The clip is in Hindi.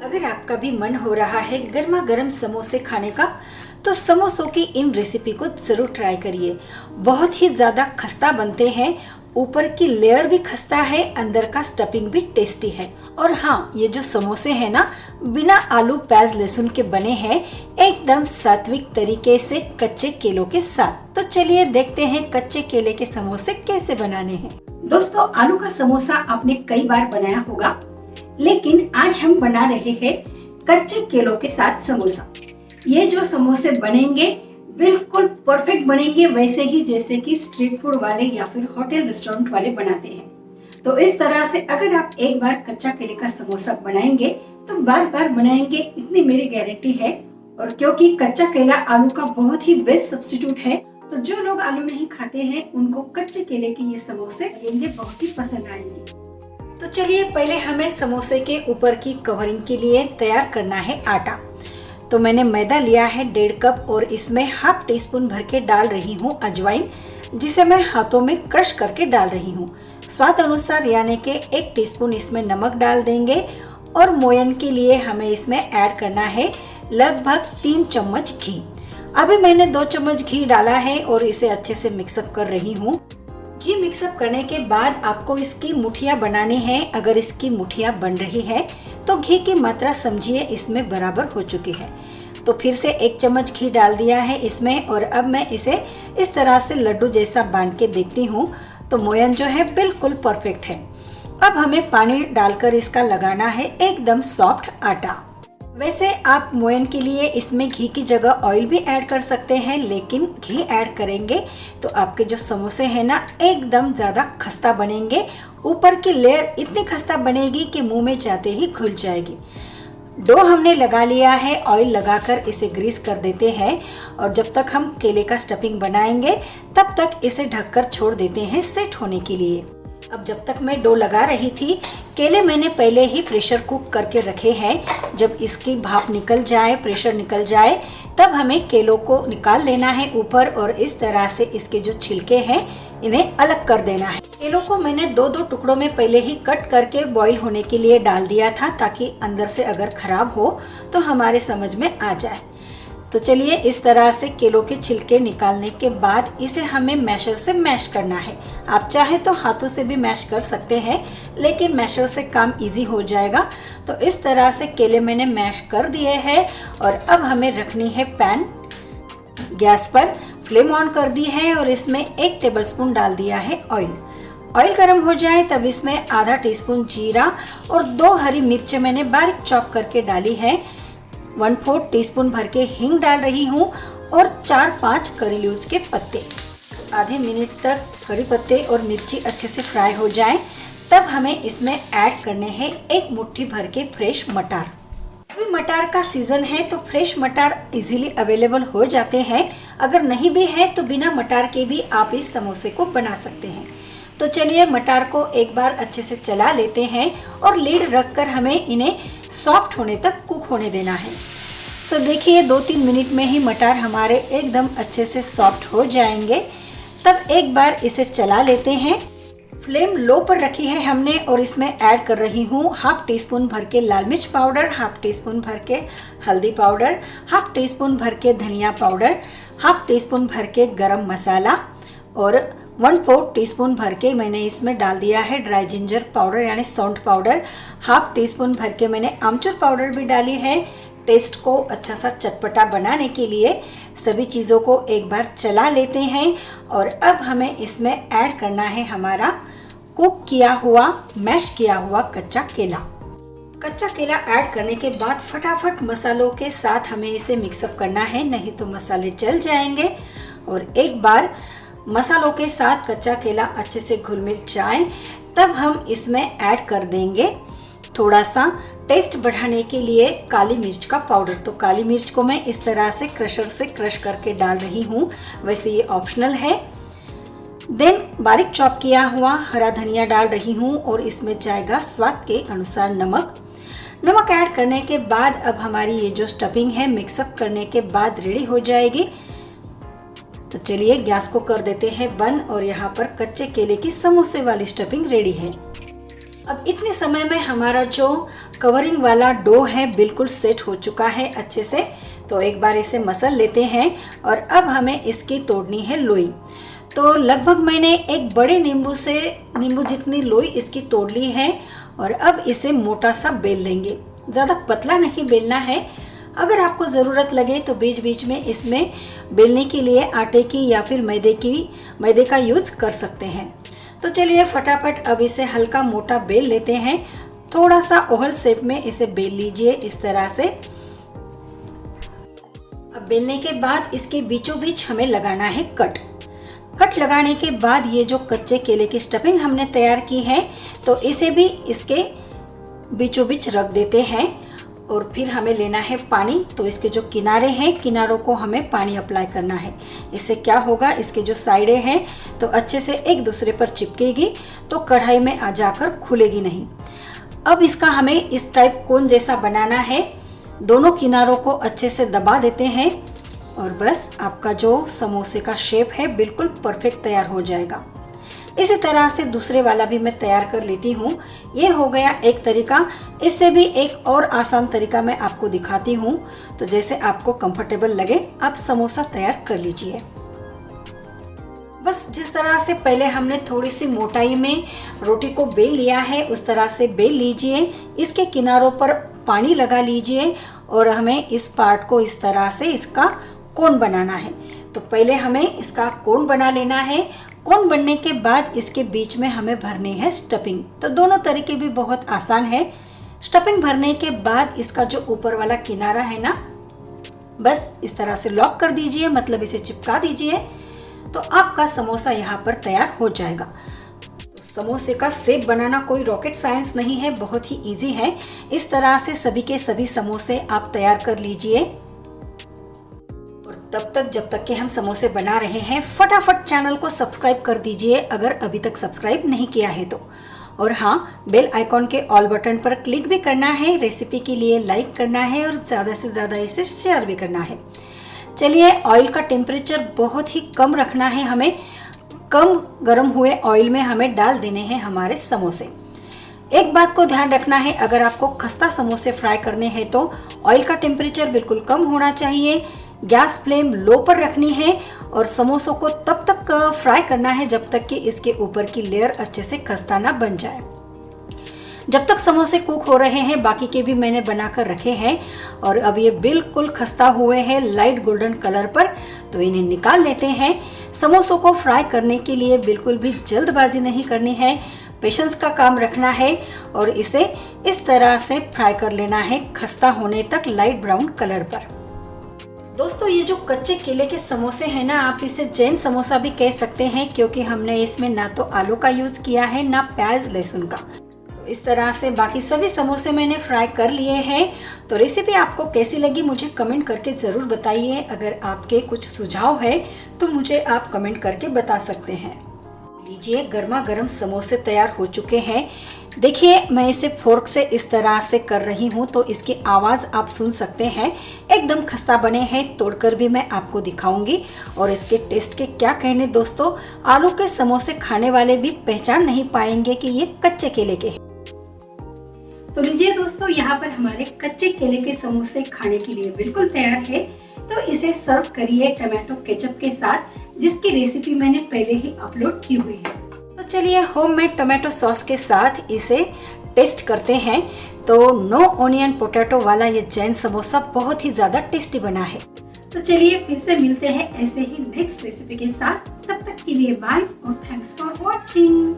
अगर आपका भी मन हो रहा है गर्मा गर्म समोसे खाने का, तो समोसों की इन रेसिपी को ज़रूर ट्राई करिए। बहुत ही ज़्यादा खस्ता बनते हैं, ऊपर की लेयर भी खस्ता है, अंदर का स्टफिंग भी टेस्टी है। और हाँ, ये जो समोसे हैं ना, बिना आलू प्याज लहसुन के बने हैं, एकदम सात्विक तरीके से कच्चे केलों के साथ। तो चलिए देखते हैं कच्चे केले के समोसे कैसे बनाने हैं। दोस्तों, आलू का समोसा आपने कई बार बनाया होगा, लेकिन आज हम बना रहे हैं कच्चे केलों के साथ समोसा। ये जो समोसे बनेंगे बिल्कुल परफेक्ट बनेंगे, वैसे ही जैसे कि स्ट्रीट फूड वाले या फिर होटल रेस्टोरेंट वाले बनाते हैं। तो इस तरह से अगर आप एक बार कच्चा केले का समोसा बनाएंगे तो बार बार बनाएंगे, इतनी मेरी गारंटी है। और क्योंकि कच्चा केला आलू का बहुत ही बेस्ट सब्स्टिट्यूट है, तो जो लोग आलू नहीं खाते हैं उनको कच्चे केले के ये समोसे बहुत ही पसंद आएंगे। तो चलिए पहले हमें समोसे के ऊपर की कवरिंग के लिए तैयार करना है आटा। तो मैंने मैदा लिया है 1.5 कप और इसमें हाफ टी स्पून भर के डाल रही हूँ अजवाइन, जिसे मैं हाथों में क्रश करके डाल रही हूँ। स्वाद अनुसार यानी कि 1 टीस्पून इसमें नमक डाल देंगे और मोयन के लिए हमें इसमें ऐड करना है लगभग 3 चम्मच घी। अभी मैंने 2 चम्मच घी डाला है और इसे अच्छे से मिक्सअप कर रही हूँ। घी मिक्सअप करने के बाद आपको इसकी मुठिया बनानी है। अगर इसकी मुठिया बन रही है तो घी की मात्रा समझिए इसमें बराबर हो चुकी है। तो फिर से 1 चम्मच घी डाल दिया है इसमें और अब मैं इसे इस तरह से लड्डू जैसा बांध के देखती हूँ। तो मोयन जो है बिल्कुल परफेक्ट है। अब हमें पानी डालकर इसका लगाना है एकदम सॉफ्ट आटा। वैसे आप मोयन के लिए इसमें घी की जगह ऑयल भी ऐड कर सकते हैं, लेकिन घी ऐड करेंगे तो आपके जो समोसे हैं ना, एकदम ज़्यादा खस्ता बनेंगे। ऊपर की लेयर इतनी खस्ता बनेगी कि मुंह में जाते ही घुल जाएगी। डो हमने लगा लिया है, ऑयल लगाकर इसे ग्रीस कर देते हैं और जब तक हम केले का स्टफिंग बनाएंगे तब तक इसे ढककर छोड़ देते हैं सेट होने के लिए। अब जब तक मैं डो लगा रही थी, केले मैंने पहले ही प्रेशर कुक करके रखे हैं। जब इसकी भाप निकल जाए, प्रेशर निकल जाए, तब हमें केलों को निकाल लेना है ऊपर और इस तरह से इसके जो छिलके हैं इन्हें अलग कर देना है। केलों को मैंने 2-2 टुकड़ों में पहले ही कट करके बॉईल होने के लिए डाल दिया था, ताकि अंदर से अगर खराब हो तो हमारे समझ में आ जाए। तो चलिए इस तरह से केलों के छिलके निकालने के बाद इसे हमें मैशर से मैश करना है। आप चाहे तो हाथों से भी मैश कर सकते हैं, लेकिन मैशर से काम इजी हो जाएगा। तो इस तरह से केले मैंने मैश कर दिए हैं और अब हमें रखनी है पैन। गैस पर फ्लेम ऑन कर दी है और इसमें 1 टेबलस्पून डाल दिया है ऑयल। ऑयल गर्म हो जाए तब इसमें आधा टीस्पून जीरा और 2 हरी मिर्चें मैंने बारीक चॉप करके डाली है। 1/4 टीस्पून भर के हींग डाल रही हूँ और 4-5 करी लीव्स के पत्ते। आधे मिनट तक करी पत्ते और मिर्ची अच्छे से फ्राई हो जाए तब हमें इसमें ऐड करने हैं 1 मुट्ठी भर के फ्रेश मटर। अभी मटर का सीजन है तो फ्रेश मटर इजीली अवेलेबल हो जाते हैं। अगर नहीं भी है तो बिना मटर के भी आप इस समोसे को बना सकते हैं। तो चलिए मटर को एक बार अच्छे से चला लेते हैं और लीड रखकर हमें इन्हें सॉफ्ट होने तक कुक होने देना है। सो देखिए 2-3 मिनट में ही मटर हमारे एकदम अच्छे से सॉफ्ट हो जाएंगे। तब एक बार इसे चला लेते हैं। फ्लेम लो पर रखी है हमने और इसमें ऐड कर रही हूँ हाफ टीस्पून भर के लाल मिर्च पाउडर, हाफ टीस्पून भर के हल्दी पाउडर, हाफ टीस्पून भर के धनिया पाउडर, हाफ टीस्पून भर के गरम मसाला और 1/4 टीस्पून भर के मैंने इसमें डाल दिया है ड्राई जिंजर पाउडर यानी सौंठ पाउडर। हाफ टीस्पून भर के मैंने आमचूर पाउडर भी डाली है, टेस्ट को अच्छा सा चटपटा बनाने के लिए। सभी चीज़ों को एक बार चला लेते हैं और अब हमें इसमें ऐड करना है हमारा कुक किया हुआ, मैश किया हुआ कच्चा केला। कच्चा केला ऐड करने के बाद फटाफट मसालों के साथ हमें इसे मिक्सअप करना है, नहीं तो मसाले जल जाएंगे। और एक बार मसालों के साथ कच्चा केला अच्छे से घुल मिल जाए तब हम इसमें ऐड कर देंगे थोड़ा सा टेस्ट बढ़ाने के लिए काली मिर्च का पाउडर। तो काली मिर्च को मैं इस तरह से क्रशर से क्रश करके डाल रही हूँ, वैसे ये ऑप्शनल है। देन बारीक चॉप किया हुआ हरा धनिया डाल रही हूँ और इसमें जाएगा स्वाद के अनुसार नमक। नमक ऐड करने के बाद अब हमारी ये जो स्टफिंग है मिक्सअप करने के बाद रेडी हो जाएगी। तो चलिए गैस को कर देते हैं बंद और यहाँ पर कच्चे केले की समोसे वाली स्टफिंग रेडी है। अब इतने समय में हमारा जो कवरिंग वाला डो है बिल्कुल सेट हो चुका है अच्छे से। तो एक बार इसे मसल लेते हैं और अब हमें इसकी तोड़नी है लोई। तो लगभग मैंने एक बड़े नींबू जितनी लोई इसकी तोड़ ली है और अब इसे मोटा सा बेल लेंगे। ज़्यादा पतला नहीं बेलना है। अगर आपको ज़रूरत लगे तो बीच बीच में इसमें बेलने के लिए आटे की या फिर मैदे का यूज़ कर सकते हैं। तो चलिए फटाफट अब इसे हल्का मोटा बेल लेते हैं। थोड़ा सा ओवल शेप में इसे बेल लीजिए इस तरह से। अब बेलने के बाद इसके बीचों बीच हमें लगाना है कट लगाने के बाद ये जो कच्चे केले की स्टफिंग हमने तैयार की है तो इसे भी इसके बीचों बीच रख देते हैं। और फिर हमें लेना है पानी। तो इसके जो किनारे हैं, किनारों को हमें पानी अप्लाई करना है। इससे क्या होगा, इसके जो साइडें हैं तो अच्छे से एक दूसरे पर चिपकेगी, तो कढ़ाई में आ जाकर खुलेगी नहीं। अब इसका हमें इस टाइप कोन जैसा बनाना है। दोनों किनारों को अच्छे से दबा देते हैं और बस आपका जो समोसे का शेप है बिल्कुल परफेक्ट तैयार हो जाएगा। इसी तरह से दूसरे वाला भी मैं तैयार कर लेती हूँ। ये हो गया एक तरीका। इससे भी एक और आसान तरीका मैं आपको दिखाती हूँ। तो जैसे आपको कंफर्टेबल लगे आप समोसा तैयार कर लीजिए। बस जिस तरह से पहले हमने थोड़ी सी मोटाई में रोटी को बेल लिया है उस तरह से बेल लीजिए। इसके किनारों पर पानी लगा लीजिए और हमें इस पार्ट को इस तरह से इसका कोन बनाना है। तो पहले हमें इसका कोन बना लेना है। कोन बनने के बाद इसके बीच में हमें भरनी है स्टफिंग। तो दोनों तरीके भी बहुत आसान है। स्टफिंग भरने के बाद इसका जो ऊपर वाला किनारा है ना, बस इस तरह से लॉक कर दीजिए, मतलब इसे चिपका दीजिए। तो आपका समोसा यहाँ पर तैयार हो जाएगा। तो समोसे का शेप बनाना कोई रॉकेट साइंस नहीं है, बहुत ही इजी है। इस तरह से सभी के सभी समोसे आप तैयार कर लीजिए। तब तक जब तक कि हम समोसे बना रहे हैं, फटाफट चैनल को सब्सक्राइब कर दीजिए अगर अभी तक सब्सक्राइब नहीं किया है तो। और हाँ, बेल आइकॉन के ऑल बटन पर क्लिक भी करना है। रेसिपी के लिए लाइक करना है और ज़्यादा से ज़्यादा इसे शेयर भी करना है। चलिए, ऑयल का टेम्परेचर बहुत ही कम रखना है हमें। कम गर्म हुए ऑयल में हमें डाल देने हैं हमारे समोसे। एक बात को ध्यान रखना है, अगर आपको खस्ता समोसे फ्राई करने हैं तो ऑयल का टेम्परेचर बिल्कुल कम होना चाहिए। गैस फ्लेम लो पर रखनी है और समोसों को तब तक फ्राई करना है जब तक कि इसके ऊपर की लेयर अच्छे से खस्ता ना बन जाए। जब तक समोसे कुक हो रहे हैं, बाकी के भी मैंने बनाकर रखे हैं और अब ये बिल्कुल खस्ता हुए हैं लाइट गोल्डन कलर पर। तो इन्हें निकाल लेते हैं। समोसों को फ्राई करने के लिए बिल्कुल भी जल्दबाजी नहीं करनी है, पेशेंस का काम रखना है और इसे इस तरह से फ्राई कर लेना है खस्ता होने तक लाइट ब्राउन कलर पर। दोस्तों, ये जो कच्चे केले के समोसे हैं ना, आप इसे जैन समोसा भी कह सकते हैं, क्योंकि हमने इसमें ना तो आलू का यूज़ किया है ना प्याज लहसुन का। तो इस तरह से बाकी सभी समोसे मैंने फ्राई कर लिए हैं। तो रेसिपी आपको कैसी लगी मुझे कमेंट करके ज़रूर बताइए। अगर आपके कुछ सुझाव है तो मुझे आप कमेंट करके बता सकते हैं। लीजिए, गर्मा गर्म समोसे तैयार हो चुके हैं। देखिए, मैं इसे फोर्क से इस तरह से कर रही हूँ तो इसकी आवाज़ आप सुन सकते हैं। एकदम खस्ता बने हैं, तोड़कर भी मैं आपको दिखाऊंगी। और इसके टेस्ट के क्या कहने दोस्तों, आलू के समोसे खाने वाले भी पहचान नहीं पाएंगे कि ये कच्चे केले के हैं। तो लीजिए दोस्तों, यहाँ पर हमारे कच्चे केले के समोसे खाने के लिए बिल्कुल तैयार है। तो इसे सर्व करिए टमाटो केचप के साथ, जिसकी रेसिपी मैंने पहले ही अपलोड की हुई है। तो चलिए, होममेड टमाटो सॉस के साथ इसे टेस्ट करते हैं। तो नो ऑनियन पोटैटो वाला ये जैन समोसा बहुत ही ज़्यादा टेस्टी बना है। तो चलिए फिर से मिलते हैं ऐसे ही नेक्स्ट रेसिपी के साथ। तब तक के लिए बाय और थैंक्स फॉर वॉचिंग।